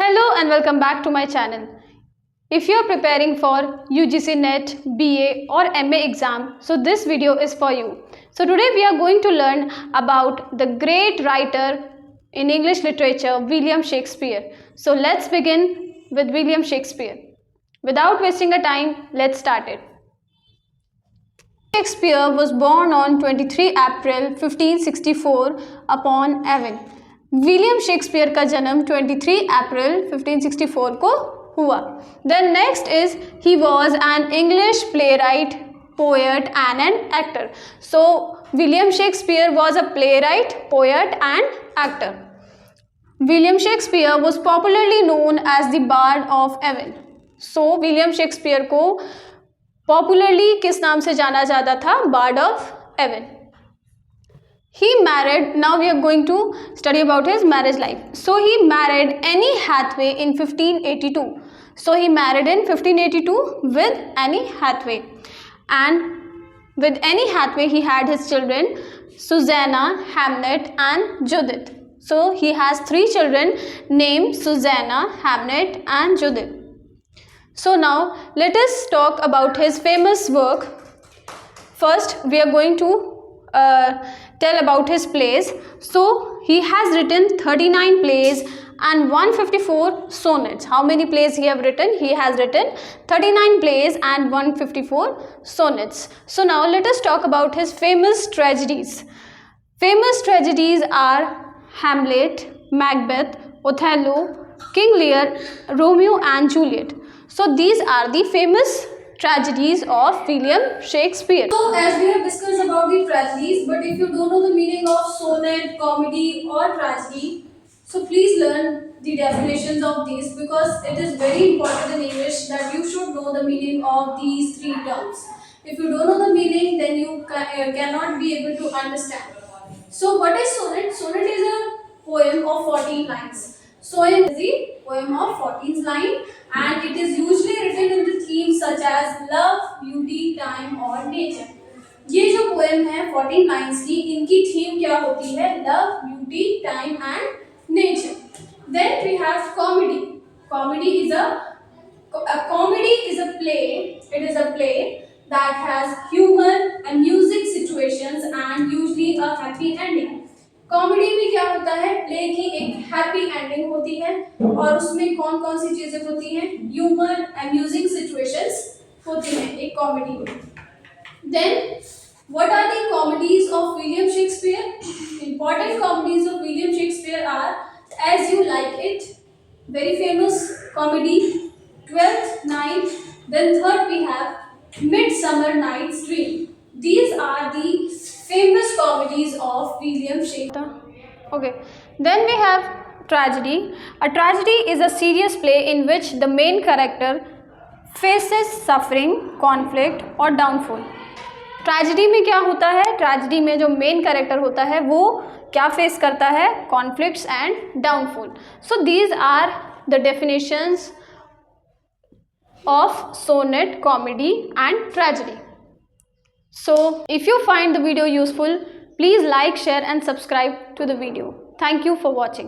Hello and welcome back to my channel. If you are preparing for UGC NET, BA or MA exam, so this video is for you. So today we are going to learn about the great writer in English literature, William Shakespeare. So let's begin with William Shakespeare. Without wasting a time, let's start it. Shakespeare was born on 23 April 1564 upon Avon. William Shakespeare का जन्म 23 अप्रैल 1564 को हुआ. Then next is he was an English playwright, poet and an actor. So William Shakespeare was a playwright, poet and actor. William Shakespeare was popularly known as the Bard of Avon. So William Shakespeare को popularly किस नाम से जाना जाता था? Bard of Avon. He married, now we are going to study about his marriage life. So he married Anne Hathaway in 1582. So he married in 1582 with Anne Hathaway. And with Anne Hathaway he had his children Susanna, Hamnet and Judith. So he has three children named Susanna, Hamnet and Judith. So now let us talk about his famous work. First we are going to tell about his plays. So he has written 39 plays and 154 sonnets. How many plays he have written? He has written 39 plays and 154 sonnets. So now let us talk about his famous tragedies. Famous tragedies are Hamlet, Macbeth, Othello, King Lear, Romeo and Juliet. So these are the famous tragedies of William Shakespeare. So as we have discussed about the tragedies, but if you don't know the meaning of sonnet, comedy or tragedy, so please learn the definitions of these, because it is very important in English that you should know the meaning of these three terms. If you don't know the meaning, then you cannot be able to understand. So what is sonnet? Sonnet is a poem of 14 lines. Sonnet is the poem of 14 lines and it is usually written in the themes such as love, beauty, time और nature. ये जो poem है 14 lines की, इनकी theme क्या होती है? Love, beauty, time and nature. Then we have comedy. Comedy is a play. It is a play that has humor, amusing situations and usually a happy ending. Comedy में क्या होता है? प्ले की एक हैप्पी एंडिंग होती है और उसमें कौन कौन सी चीजें होती हैं? ह्यूमर, अम्यूजिंग सिचुएशंस होती हैं एक कॉमेडी में. Then what are the comedies of William Shakespeare? Important comedies of William Shakespeare are as you like it, very famous comedy, twelfth night, then third we have midsummer night's dream. These are the famous comedies of William Shakespeare. Okay. Then we have tragedy. A tragedy is a serious play in which the main character faces suffering, conflict or downfall. Tragedy में क्या होता है? Tragedy में जो main character होता है वो क्या फेस करता है? Conflicts and downfall. So these are the definitions of sonnet, comedy and tragedy. So if you find the video useful, please like, share and subscribe to the video. Thank you for watching.